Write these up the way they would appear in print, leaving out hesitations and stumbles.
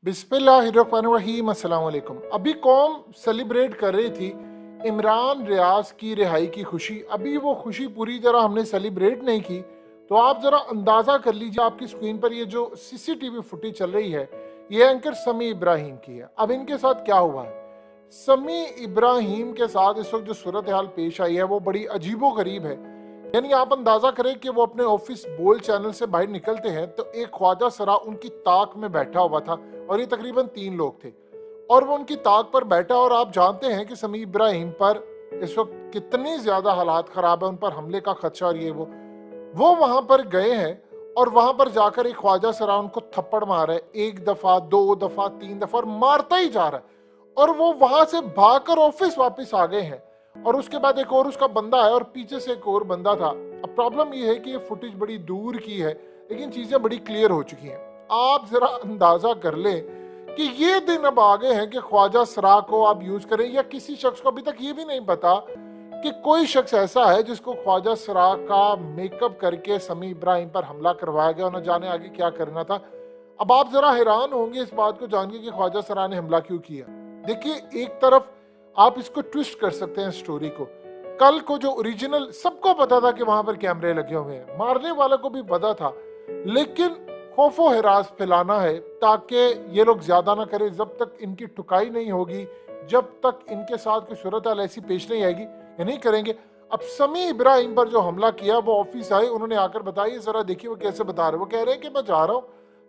बिस्मिल्लाहिर्रहमानिर्रहीम। अस्सलाम वालेकुम। अभी कौम सेलिब्रेट कर रही थी इमरान रियाज की रिहाई की खुशी। अभी वो खुशी पूरी तरह हमने सेलिब्रेट नहीं की, तो आप ज़रा अंदाज़ा कर लीजिए। आपकी स्क्रीन पर ये जो सीसीटीवी फुटेज चल रही है, ये एंकर समी इब्राहिम की है। अब इनके साथ क्या हुआ है, समी इब्राहिम के साथ इस वक्त जो सूरत हाल पेश आई है वो बड़ी अजीबो गरीब है। यानी आप अंदाजा करें कि वो अपने ऑफिस बोल चैनल से बाहर निकलते हैं तो एक ख्वाजा सरा उनकी ताक में बैठा हुआ था, और ये तकरीबन 3 लोग थे, और वो उनकी ताक पर बैठा। और आप जानते हैं कि समी इब्राहिम पर इस वक्त कितनी ज्यादा हालात खराब है, उन पर हमले का खदशा। और ये वो वहां पर गए हैं, और वहां पर जाकर एक ख्वाजा सरा उनको थप्पड़ मार रहा है, 1 दफा 2 दफा 3 दफा, और मारता ही जा रहा है। और वो वहां से भागकर ऑफिस वापस आ गए हैं, और उसके बाद एक और उसका बंदा है, और पीछे से एक और बंदा था। अब प्रॉब्लम ये है कि ये फुटेज बड़ी दूर की है, लेकिन चीजें बड़ी क्लियर हो चुकी हैं। आप जरा अंदाजा कर लें कि ये दिन अब आ गए हैं कि ख्वाजा सरा को आप यूज करें, या किसी शख्स को अभी तक ये भी नहीं पता कि कोई शख्स ऐसा है जिसको ख्वाजा सरा का मेकअप करके समी इब्राहिम पर हमला करवाया गया, और न जाने आगे क्या करना था। अब आप जरा हैरान होंगे इस बात को जान के कि ख्वाजा सरा ने हमला क्यों किया। देखिए, एक तरफ आप इसको ट्विस्ट कर सकते हैं स्टोरी को। कल को जो ओरिजिनल, सबको पता था कि वहां पर कैमरे लगे हुए हैं, मारने वाले को भी पता था, लेकिन खौफो हिरास फैलाना है ताकि ये लोग ज्यादा ना करें। जब तक इनकी टुकाई नहीं होगी, जब तक इनके साथ कोई सूरत हाल ऐसी पेश नहीं आएगी, ये नहीं करेंगे। अब समी इब्राहिम पर जो हमला किया, वो ऑफिस आए, उन्होंने आकर बताया, जरा देखिए वो कैसे बता रहे। वो कह रहे हैं कि मैं जा रहा हूँ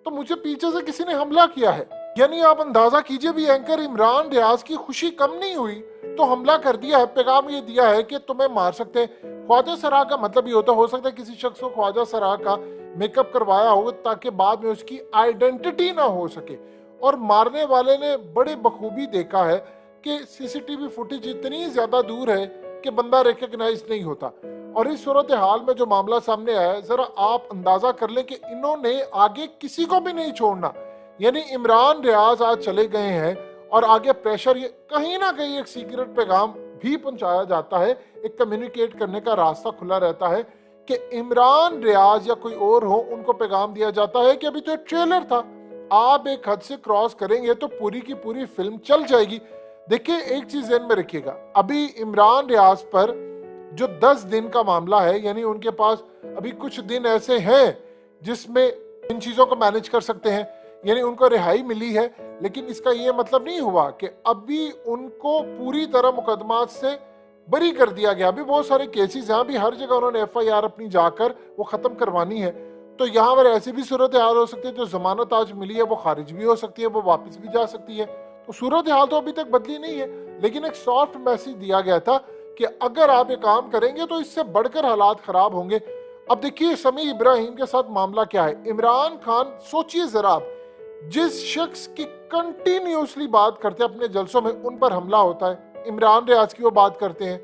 तो मुझे पीछे से किसी ने हमला किया है। यानी आप अंदाजा कीजिए, भी एंकर इमरान रियाज की खुशी कम नहीं हुई तो हमला कर दिया है। पैगाम ये दिया है कि तुम्हें मार सकते हैं। ख्वाजा सरा का मतलब ये होता, हो सकता है किसी शख्स को ख्वाजा सरा का मेकअप करवाया हो ताकि बाद में उसकी आइडेंटिटी ना हो सके। और मारने वाले ने बड़े बखूबी देखा है कि सीसीटीवी फुटेज इतनी ज्यादा दूर है कि बंदा रिकग्नाइज नहीं होता। और इस सूरत हाल में जो मामला सामने आया है, जरा आप अंदाजा कर लें कि इन्होंने आगे किसी को भी नहीं छोड़ना। यानी इमरान रियाज आज चले गए हैं, और आगे प्रेशर, ये कहीं ना कहीं एक सीक्रेट पैगाम भी पहुंचाया जाता है, एक कम्युनिकेट करने का रास्ता खुला रहता है कि इमरान रियाज या कोई और हो, उनको पैगाम दिया जाता है कि अभी तो एक ट्रेलर था, आप एक हद से क्रॉस करेंगे तो पूरी की पूरी फिल्म चल जाएगी। देखिए, एक चीज ध्यान में रखिएगा, अभी इमरान रियाज पर जो 10 दिन का मामला है, यानी उनके पास अभी कुछ दिन ऐसे हैं जिसमें इन चीजों को मैनेज कर सकते हैं, यानी उनको रिहाई मिली है। लेकिन इसका ये मतलब नहीं हुआ कि अभी उनको पूरी तरह मुकदमात से बरी कर दिया गया। अभी बहुत सारे केसेस हैं, अभी हर जगह उन्होंने FIR अपनी जाकर वो खत्म करवानी है। तो यहाँ पर ऐसी भी सूरत हाल हो सकती है, जो जमानत आज मिली है वो खारिज भी हो सकती है, वो वापस भी जा सकती है। तो सूरत हाल तो अभी तक बदली नहीं है, लेकिन एक सॉफ्ट मैसेज दिया गया था कि अगर आप ये काम करेंगे तो इससे बढ़कर हालात खराब होंगे। अब देखिए, समी इब्राहिम के साथ मामला क्या है। इमरान खान, सोचिए जरा आप, जिस शख्स की कंटिन्यूसली बात करते हैं अपने जलसों में, उन पर हमला होता है। इमरान रियाज की वो बात करते हैं,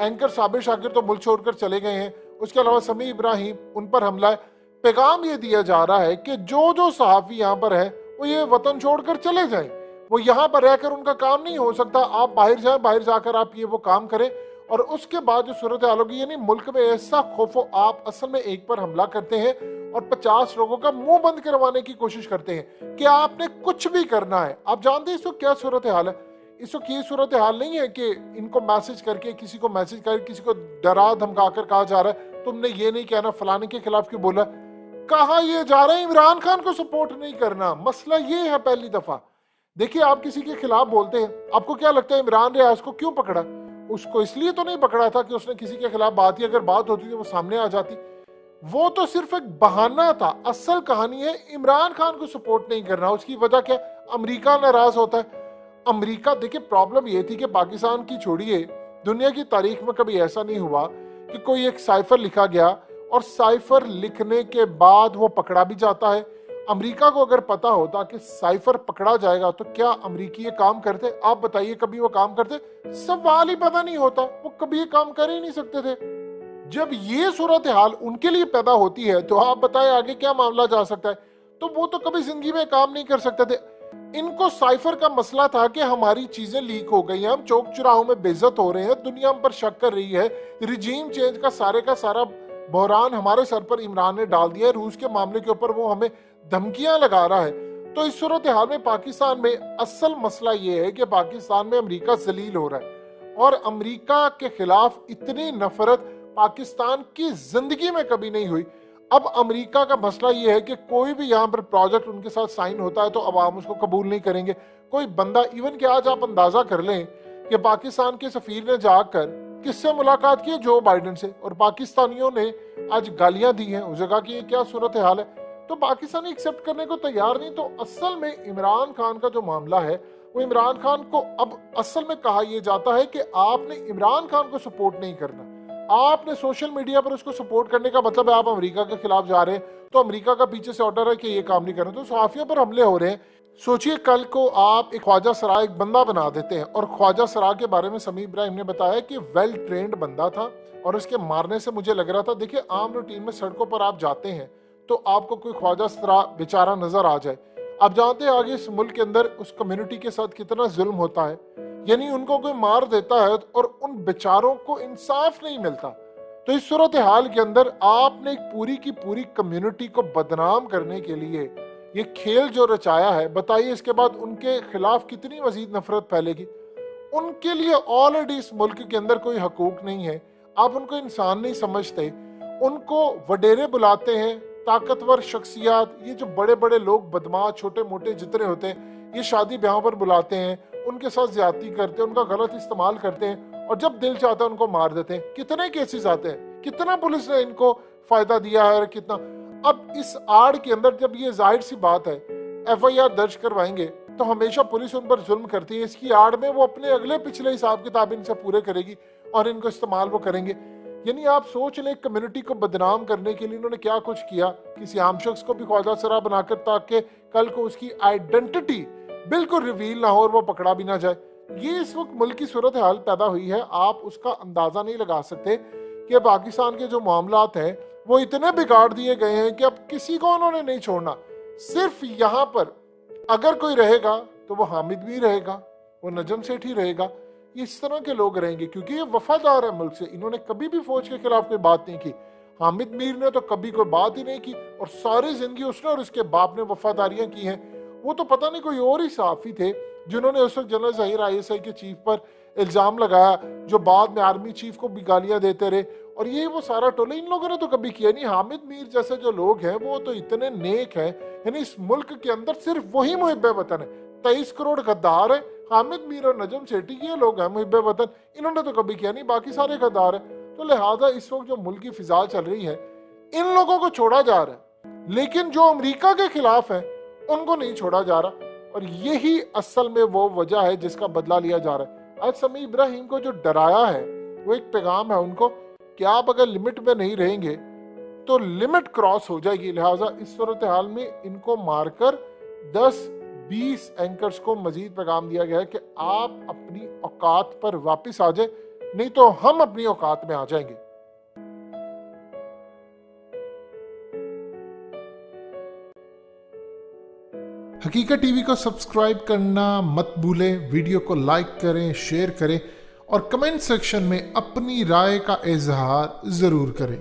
एंकर साबिर शाकिर तो मुल्क छोड़कर चले गए हैं, उसके अलावा समी इब्राहिम, उन पर हमला है। पैगाम ये दिया जा रहा है कि जो जो सहाफी यहाँ पर है वो ये वतन छोड़कर चले जाएं, वो यहाँ पर रहकर उनका काम नहीं हो सकता। आप बाहर जाएं, बाहर जाकर आप ये वो काम करें, और उसके बाद जो सूरत हाल होगी, यानी मुल्क में ऐसा खौफो, आप असल में एक पर हमला करते हैं और 50 लोगों का मुंह बंद करवाने की कोशिश करते हैं कि आपने कुछ भी करना है। आप जानते हैं इस वक्त क्या सूरत हाल है। इस वक्त ये सूरत हाल नहीं है कि इनको मैसेज करके, किसी को मैसेज करके, किसी को डरा धमका कर कहा जा रहा है तुमने ये नहीं कहना, फलाने के खिलाफ क्यों बोला। कहा यह जा रहा है इमरान खान को सपोर्ट नहीं करना। मसला ये है, पहली दफा देखिए, आप किसी के खिलाफ बोलते हैं, आपको क्या लगता है इमरान रियाज को क्यों पकड़ा? उसको इसलिए तो नहीं पकड़ा था कि उसने किसी के खिलाफ बात की, अगर बात होती तो वो सामने आ जाती। वो तो सिर्फ एक बहाना था। असल कहानी है इमरान खान को सपोर्ट नहीं करना। उसकी वजह क्या? अमेरिका नाराज होता है। अमेरिका, देखिए प्रॉब्लम ये थी कि पाकिस्तान की छोड़िए, दुनिया की तारीख में कभी ऐसा नहीं हुआ कि कोई एक साइफर लिखा गया और साइफर लिखने के बाद वो पकड़ा भी जाता है। अमेरिका को अगर पता होता कि साइफर पकड़ा जाएगा तो क्या अमेरिकी ये काम करते? आप बताइए, कभी वो काम करते? सवाल ही पैदा नहीं होता, वो कभी ये काम कर ही नहीं सकते थे। जब ये सूरत हाल उनके लिए पैदा होती है तो आप बताएं आगे क्या मामला जा सकता है। तो वो तो कभी जिंदगी में काम नहीं कर सकते थे। इनको साइफर का मसला था कि हमारी चीजें लीक हो गई हैं, हम चौक चौराहों में बेइज्जत हो रहे हैं, दुनिया हम पर शक कर रही है, रिजीम चेंज का सारा बहरान हमारे सर पर इमरान ने डाल दिया है। रूस के मामले के ऊपर वो हमें धमकियां लगा रहा है। तो इस सूरत हाल में पाकिस्तान में असल मसला ये है कि पाकिस्तान में अमेरिका जलील हो रहा है और अमेरिका के खिलाफ इतनी नफरत पाकिस्तान की जिंदगी में कभी नहीं हुई। अब अमेरिका का मसला ये है कि कोई भी यहाँ पर प्रोजेक्ट उनके साथ साइन होता है तो अवाम उसको कबूल नहीं करेंगे। कोई बंदा इवन कि आज आप अंदाजा कर लें कि पाकिस्तान के सफीर ने जाकर किससे मुलाकात की, जो बाइडेन से, और पाकिस्तानियों ने आज गालियां दी हैं उस जगह की। क्या सूरत हाल है, तो पाकिस्तानी एक्सेप्ट करने को तैयार नहीं। तो असल में इमरान खान का जो मामला है वो इमरान खान को अब असल में कहा यह जाता है कि आपने इमरान खान को सपोर्ट नहीं करना, आपने सोशल मीडिया पर उसको सपोर्ट करने का मतलब है आप अमेरिका के खिलाफ जा रहे हैं, तो अमेरिका का पीछे से ऑर्डर है कि ये काम नहीं करना, तो सहाफियों पर हमले हो रहे हैं। सोचिए कल को आप एक ख्वाजा सराय एक बंदा बना देते हैं, और ख्वाजा सराय के बारे में समी इब्राहिम ने बताया कि वेल ट्रेंड बंदा था और उसके मारने से मुझे लग रहा था, देखिए आम रूटीन में सड़कों पर आप जाते हैं तो आपको कोई ख्वाजा सराय बेचारा नजर आ जाए, आप जानते हैं आगे इस मुल्क के अंदर उस कम्युनिटी के साथ कितना जुल्म होता है, यानी उनको कोई मार देता है और उन बेचारों को इंसाफ नहीं मिलता। तो इस सूरत हाल के अंदर आपने एक पूरी की पूरी कम्युनिटी को बदनाम करने के लिए ये खेल जो रचाया है, बताइए इसके बाद उनके खिलाफ कितनी मजीद नफरत फैलेगी। उनके लिए ऑलरेडी इस मुल्क के अंदर कोई हकूक नहीं है, आप उनको इंसान नहीं समझते, उनको वडेरे बुलाते हैं, ताकतवर शख्सियात, ये जो बड़े बड़े लोग बदमाश छोटे मोटे जितने होते हैं ये शादी ब्याह पर बुलाते हैं, उनके साथ ज्यादती करते हैं, उनका गलत इस्तेमाल करते हैं और जब दिल चाहता है उनको मार देते हैं। कितने केसेस आते हैं, कितना पुलिस ने इनको फायदा दिया है और कितना। अब इस आड़ के अंदर जब ये जाहिर सी बात है FIR दर्ज करवाएंगे तो हमेशा पुलिस उन पर जुल्म करती है, इसकी आड़ में वो अपने अगले पिछले हिसाब किताब इनसे पूरे करेगी और इनको इस्तेमाल वो करेंगे। यानी आप सोच लें कम्युनिटी को बदनाम करने के लिए इन्होंने क्या कुछ किया, किसी आम शख्स को भी ख्वाजा सरा बनाकर ताकि कल को उसकी आइडेंटिटी बिल्कुल रिवील ना हो और वो पकड़ा भी ना जाए। ये इस वक्त मुल्क की सूरत हाल पैदा हुई है, आप उसका अंदाजा नहीं लगा सकते कि पाकिस्तान के जो मामलात हैं वो इतने बिगाड़ दिए गए हैं कि अब किसी को उन्होंने नहीं छोड़ना। सिर्फ यहाँ पर अगर कोई रहेगा तो वो हामिद भी रहेगा, वो नजम सेठ ही रहेगा, इस तरह के लोग रहेंगे क्योंकि ये वफादार है मुल्क से। इन्होंने कभी भी फौज के खिलाफ कोई बात नहीं की, हामिद मीर ने तो कभी कोई बात ही नहीं की और सारी जिंदगी उसने और उसके बाप ने वफादारियां की हैं। वो तो पता नहीं कोई और ही सहाफी थे जिन्होंने उस वक्त जनरल ज़हीर ISI के चीफ पर इल्जाम लगाया, जो बाद में आर्मी चीफ को भी गालियां देते रहे, और ये वो सारा टोला इन लोगों ने तो कभी किया नहीं। हामिद मीर जैसे जो लोग हैं वो तो इतने नेक हैं, यानी इस मुल्क के अंदर सिर्फ वही मुहिब वतन है। 23 करोड़ गद्दार है, हामिद मीर और नजम सेठी ये लोग हैं मुहिब वतन, इन्होंने तो कभी किया नहीं, बाकी सारे गद्दार है। तो लिहाजा इस वक्त जो मुल्क की फिजा चल रही है इन लोगों को छोड़ा जा रहा है, लेकिन जो अमेरिका के खिलाफ है उनको नहीं छोड़ा जा रहा, और यही असल में वो वजह है जिसका बदला लिया जा रहा है। आज समी इब्राहिम को जो डराया है वो एक पैगाम है उनको कि आप अगर लिमिट में नहीं रहेंगे तो लिमिट क्रॉस हो जाएगी। लिहाजा इस सूरत हाल में इनको मारकर 10-20 एंकर्स को मजीद पैगाम दिया गया है कि आप अपनी औकात पर वापस आ जाए, नहीं तो हम अपनी औकात में आ जाएंगे। हकीकत टीवी को सब्सक्राइब करना मत भूलें, वीडियो को लाइक करें, शेयर करें और कमेंट सेक्शन में अपनी राय का इजहार जरूर करें।